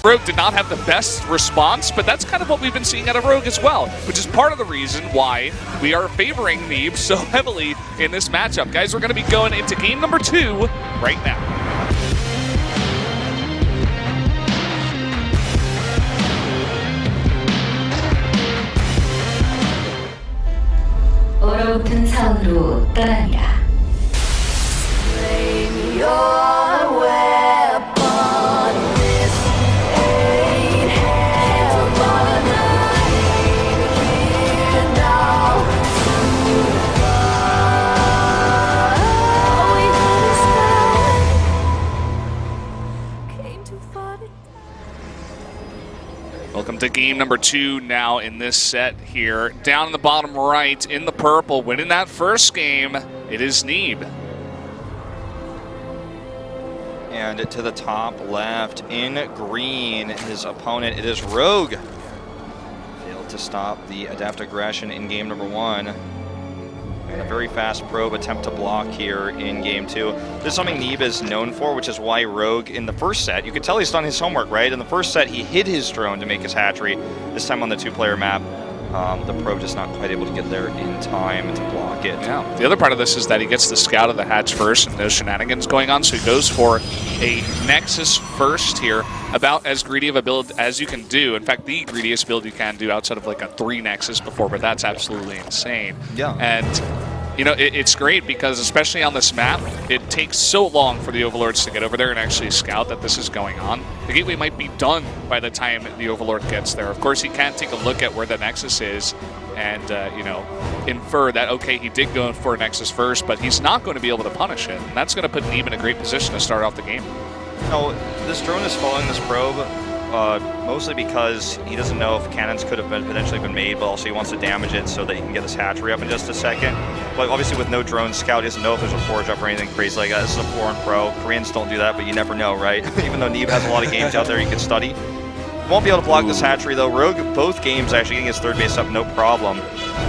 Rogue did not have the best response, but that's kind of what we've been seeing out of Rogue as well, which is part of the reason why we are favoring Neeb so heavily in this matchup. Guys, we're going to be going into game number 2 right now. 얼어붙은 사원으로 떠납니다. Welcome to game number 2 now in this set here. Down in the bottom right in the purple, winning that first game, it is Neeb. And to the top left in green, his opponent, it is Rogue. Failed to stop the adept aggression in game number 1. And a very fast probe attempt to block here in game 2. This is something Neeb is known for, which is why Rogue in the first set, you could tell he's done his homework, right? In the first set, he hid his drone to make his hatchery. This time on the 2-player map, the probe just not quite able to get there in time to block it. Yeah. The other part of this is that he gets the scout of the hatch first and no shenanigans going on, so he goes for a Nexus first here, about as greedy of a build as you can do. In fact, the greediest build you can do outside of like a 3 Nexus before, but that's absolutely insane. Yeah. And you know, it's great because especially on this map, it takes so long for the Overlords to get over there and actually scout that this is going on. The gateway might be done by the time the Overlord gets there. Of course, he can take a look at where the Nexus is and, you know, infer that, okay, he did go for a Nexus first, but he's not going to be able to punish it. And that's going to put Neeb in a great position to start off the game. No, this drone is following this probe mostly because he doesn't know if cannons could have potentially been made, but also he wants to damage it so that he can get his hatchery up in just a second. But obviously with no drone, Scout doesn't know if there's a forge up or anything crazy like that. This is a foreign pro. Koreans don't do that, but you never know, right? Even though Neeb has a lot of games out there you can study. Won't be able to block this hatchery though. Rogue, both games actually getting his third base up, no problem.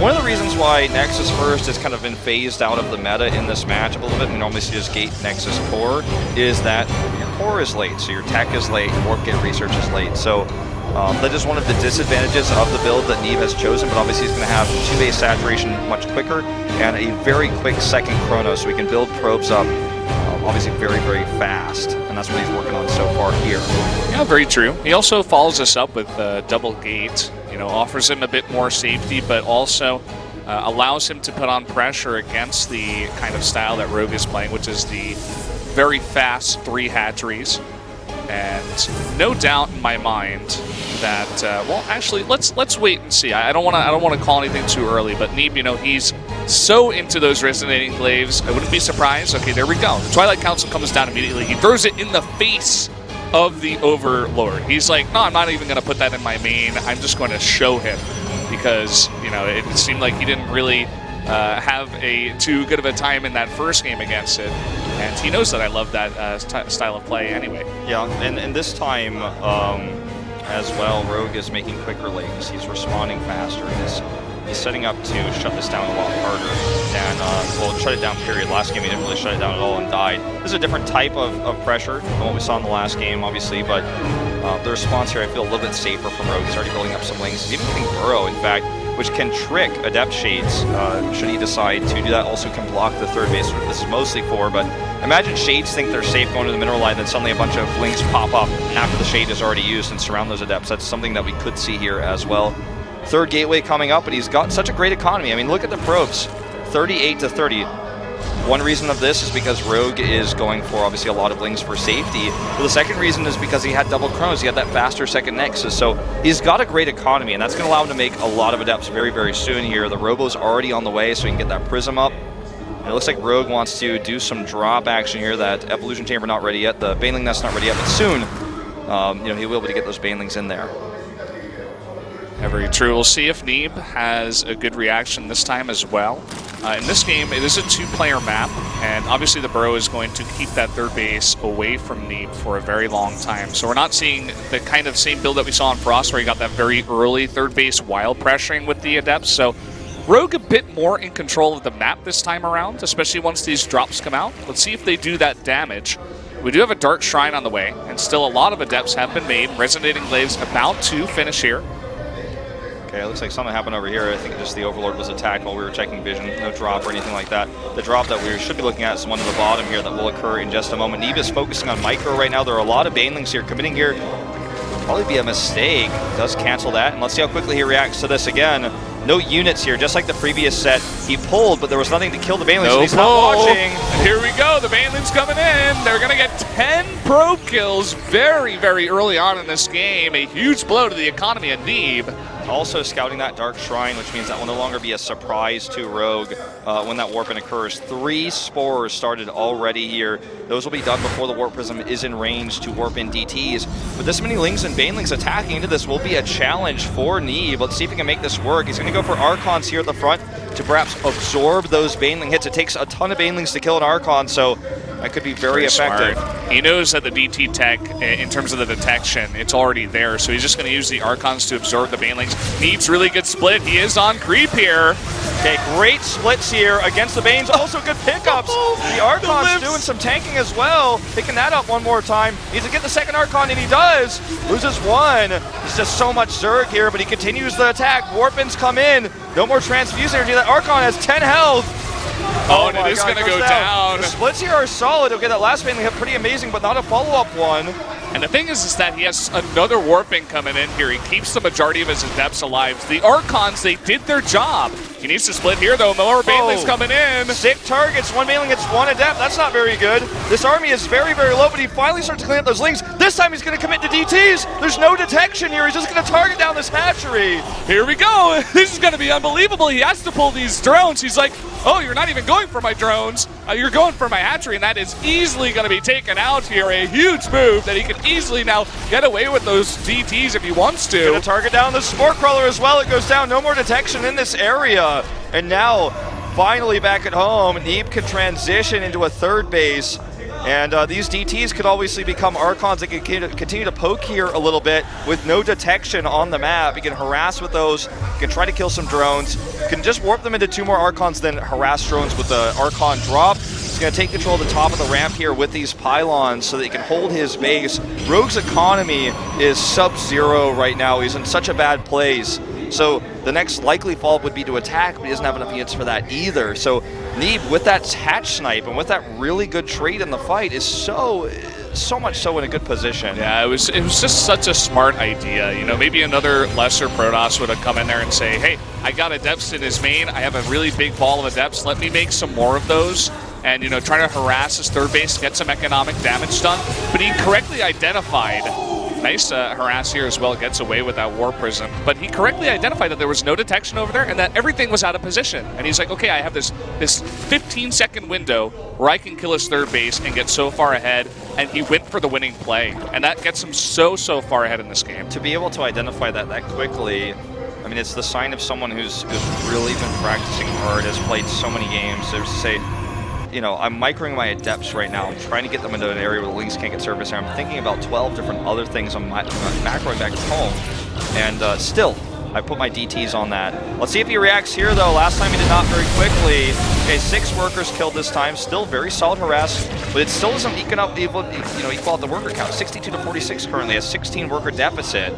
One of the reasons why Nexus first has kind of been phased out of the meta in this match a little bit, we normally see just gate Nexus core, is that your core is late, so your tech is late, your warp gate research is late. So that is one of the disadvantages of the build that Neeb has chosen, but obviously he's going to have 2-base saturation much quicker and a very quick second chrono, so he can build probes up obviously very, very fast, and that's what he's working on so far here. Yeah, very true. He also follows us up with double gate, you know, offers him a bit more safety, but also allows him to put on pressure against the kind of style that Rogue is playing, which is the very fast 3 hatcheries. And no doubt in my mind that well, actually, let's wait and see. I don't want to call anything too early, but Neeb, you know, he's so into those resonating glaives. I wouldn't be surprised. Okay, there we go. The Twilight Council comes down immediately. He throws it in the face of the Overlord. He's like, no, I'm not even going to put that in my main. I'm just going to show him because, you know, it seemed like he didn't really have a too good of a time in that first game against it. And he knows that I love that style of play anyway. Yeah, and this time as well, Rogue is making quicker lanes. He's responding faster. He's setting up to shut this down a lot harder than, well, shut it down, period. Last game he didn't really shut it down at all and died. This is a different type of pressure than what we saw in the last game, obviously, but the response here I feel a little bit safer from Rogue. He's already building up some lanes. He's even getting Burrow, in fact, which can trick Adept Shades should he decide to do that. Also can block the third base, which this is mostly for, but imagine Shades think they're safe going to the mineral line, then suddenly a bunch of Lings pop up after the Shade is already used and surround those Adepts. That's something that we could see here as well. Third gateway coming up, but he's got such a great economy. I mean, look at the probes, 38 to 30. One reason of this is because Rogue is going for obviously a lot of Lings for safety. But the second reason is because he had double chronos. He had that faster second Nexus. So he's got a great economy, and that's going to allow him to make a lot of Adepts very, very soon here. The Robo's already on the way, so he can get that Prism up. And it looks like Rogue wants to do some drop action here. That Evolution Chamber not ready yet. The Baneling Nest not ready yet, but soon, you know, he will be able to get those Banelings in there. Very true. We'll see if Neeb has a good reaction this time as well. In this game, it is a 2-player map, and obviously the Burrow is going to keep that third base away from Neeb for a very long time. So we're not seeing the kind of same build that we saw in Frost, where he got that very early third base while pressuring with the Adepts. So Rogue a bit more in control of the map this time around, especially once these drops come out. Let's see if they do that damage. We do have a Dark Shrine on the way, and still a lot of Adepts have been made. Resonating Glaives about to finish here. Okay, it looks like something happened over here. I think just the Overlord was attacked while we were checking vision. No drop or anything like that. The drop that we should be looking at is one at the bottom here that will occur in just a moment. Neeb is focusing on micro right now. There are a lot of Banelings here. Committing here would probably be a mistake. Does cancel that, and let's see how quickly he reacts to this again. No units here, just like the previous set. He pulled, but there was nothing to kill the Banelings, so he's not watching. And here we go, the Banelings coming in. They're gonna get 10 probe kills very, very early on in this game. A huge blow to the economy of Neeb. Also scouting that Dark Shrine, which means that will no longer be a surprise to Rogue when that warp-in occurs. 3 spores started already here. Those will be done before the Warp Prism is in range to warp in DTs. With this many Lings and Banelings attacking into this will be a challenge for Neeb. Let's see if he can make this work. He's going to go for Archons here at the front to perhaps absorb those Baneling hits. It takes a ton of Banelings to kill an Archon, so that could be very effective. Smart. He knows that the DT tech, in terms of the detection, it's already there, so he's just going to use the Archons to absorb the Banelings. Neeb's really good split. He is on creep here. Okay, great splits here against the Banes. Also good pickups. The Archon's doing some tanking as well. Picking that up one more time. Needs to get the second Archon, and he does. Loses one. There's just so much Zerg here, but he continues the attack. Warpins come in. No more transfuse energy. That Archon has 10 health. Oh, and it is going to go down. The splits here are solid. Okay, that last Baneling hit pretty amazing, but not a follow-up one. And the thing is that he has another warping coming in here. He keeps the majority of his Adepts alive. The Archons, they did their job. He needs to split here, though. More Banelings coming in. 6 targets, 1 Baneling gets 1 Adept. That's not very good. This army is very, very low, but he finally starts to clean up those Lings. This time he's going to commit to DTs. There's no detection here. He's just going to target down this hatchery. Here we go. This is going to be unbelievable. He has to pull these drones. He's like, oh, you're not even going for my drones. You're going for my hatchery, and that is easily going to be taken out here. A huge move that he can easily now get away with those DTs if he wants to. Going to target down the Spore Crawler as well. It goes down. No more detection in this area. And now, finally back at home, Neeb can transition into a third base. And these DTs could obviously become Archons that can continue to poke here a little bit with no detection on the map. You can harass with those, you can try to kill some drones, you can just warp them into 2 more Archons, then harass drones with the Archon drop. He's going to take control of the top of the ramp here with these pylons so that he can hold his base. Rogue's economy is sub-zero right now. He's in such a bad place. So the next likely follow-up would be to attack, but he doesn't have enough units for that either. So Neeb, with that hatch snipe and with that really good trade in the fight, is so much so in a good position. Yeah, it was just such a smart idea. You know, maybe another lesser Protoss would have come in there and say, hey, I got Adepts in his main. I have a really big ball of Adepts. Let me make some more of those. And, you know, try to harass his third base, get some economic damage done. But he correctly identified. Nice harass here as well, gets away with that Warp Prism. But he correctly identified that there was no detection over there and that everything was out of position. And he's like, okay, I have this 15-second window where I can kill his third base and get so far ahead. And he went for the winning play. And that gets him so far ahead in this game. To be able to identify that quickly, I mean, it's the sign of someone who's really been practicing hard, has played so many games. There's to say, you know, I'm microing my Adepts right now. I'm trying to get them into an area where the Lings can't get service here. I'm thinking about 12 different other things I'm macroing back home. And still, I put my DTs on that. Let's see if he reacts here, though. Last time he did not very quickly. Okay, 6 workers killed this time. Still very solid harass, but it still doesn't equal out the worker count. 62 to 46 currently, a 16 worker deficit.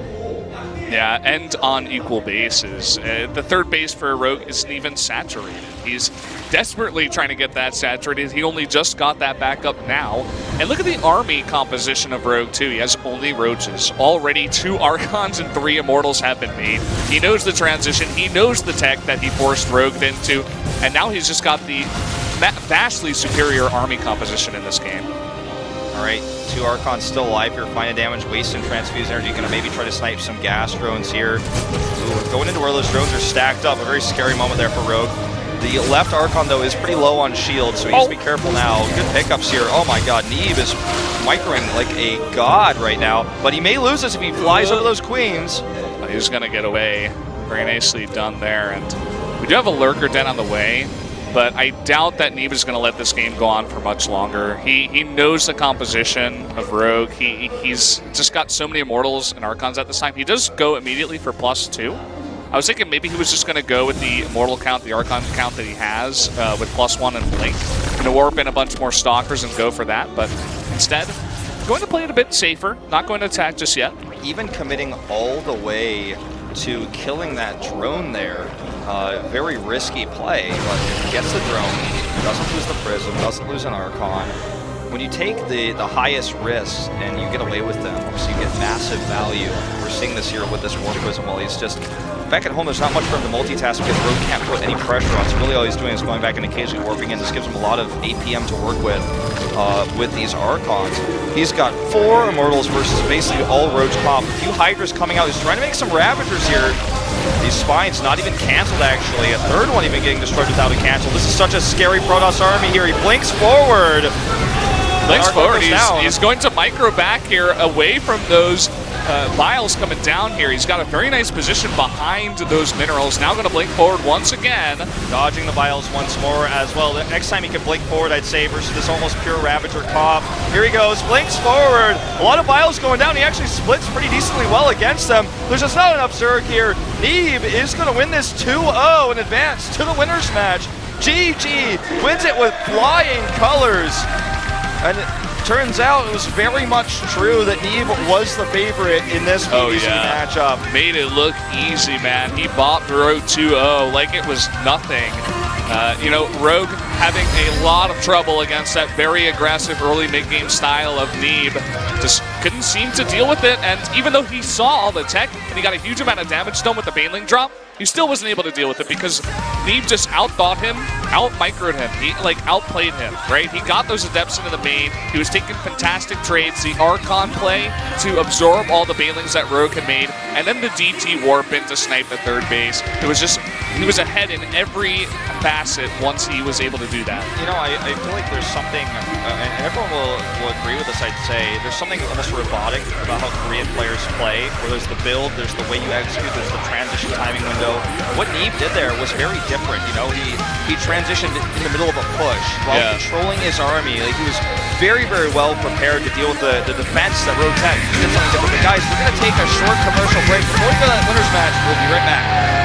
Yeah, and on equal bases. The third base for Rogue isn't even saturated. He's desperately trying to get that saturated. He only just got that back up now. And look at the army composition of Rogue, too. He has only Roaches. Already 2 Archons and 3 Immortals have been made. He knows the transition. He knows the tech that he forced Rogue into. And now he's just got the vastly superior army composition in this game. All right, 2 Archons still alive here. Finding damage, wasting transfuse energy. Going to maybe try to snipe some gas drones here. Ooh, going into where those drones are stacked up. A very scary moment there for Rogue. The left Archon, though, is pretty low on shield, so he needs to be careful now. Good pickups here. Oh my god, Neeb is microing like a god right now. But he may lose this if he flies over those queens. He's going to get away. Very nicely done there. And we do have a Lurker Den on the way. But I doubt that Neeb is going to let this game go on for much longer. He knows the composition of Rogue. He's just got so many Immortals and Archons at this time. He does go immediately for +2. I was thinking maybe he was just going to go with the Immortal count, the Archon count that he has with +1 and Blink. And warp in a bunch more Stalkers and go for that. But Instead, going to play it a bit safer, not going to attack just yet. Even committing all the way to killing that drone there, very risky play, but if he gets the drone, doesn't lose the Prism, doesn't lose an Archon. When you take the highest risks and you get away with them, so you get massive value. We're seeing this here with this Warp Prism while he's just back at home. There's not much for him to multitask because Rogue can't put any pressure on, so really all he's doing is going back and occasionally warping in. This gives him a lot of APM to work with these Archons. He's got 4 Immortals versus basically all Rogue's comp. A few Hydras coming out. He's trying to make some Ravagers here. These Spines not even canceled, actually. A third one even getting destroyed without a cancel. This is such a scary Protoss army here. He blinks forward. Blinks forward. He's going to micro back here away from those vials coming down here. He's got a very nice position behind those minerals. Now going to blink forward once again. Dodging the vials once more as well. The next time he can blink forward, I'd say, versus this almost pure Ravager comp. Here he goes, blinks forward. A lot of vials going down. He actually splits pretty decently well against them. There's just not enough Zerg here. Neeb is going to win this 2-0 and advance to the winners match. GG wins it with flying colors. And it turns out it was very much true that Neeb was the favorite in this PvZ matchup. Made it look easy, man. He bopped Rogue 2-0 like it was nothing. You know, Rogue having a lot of trouble against that very aggressive early mid-game style of Neeb. Just couldn't seem to deal with it, and even though he saw all the tech and he got a huge amount of damage done with the Baneling drop, he still wasn't able to deal with it because Neeb just outthought him, out-microed him, he outplayed him, right? He got those Adepts into the main, he was taking fantastic trades, the Archon play to absorb all the Banelings that Rogue had made, and then the DT warp in to snipe the third base. It was just, he was ahead in every facet once he was able to do that. You know, I feel like there's something, and everyone will agree with this, I'd say, there's something almost robotic about how Korean players play, where there's the build, there's the way you execute, there's the transition timing window. What Neeb did there was very different, you know, he transitioned in the middle of a push while controlling his army. Like, he was very, very well prepared to deal with the defense that Rogue had. He did something different. But guys, we're going to take a short commercial break. Before we go to that winners match, we'll be right back.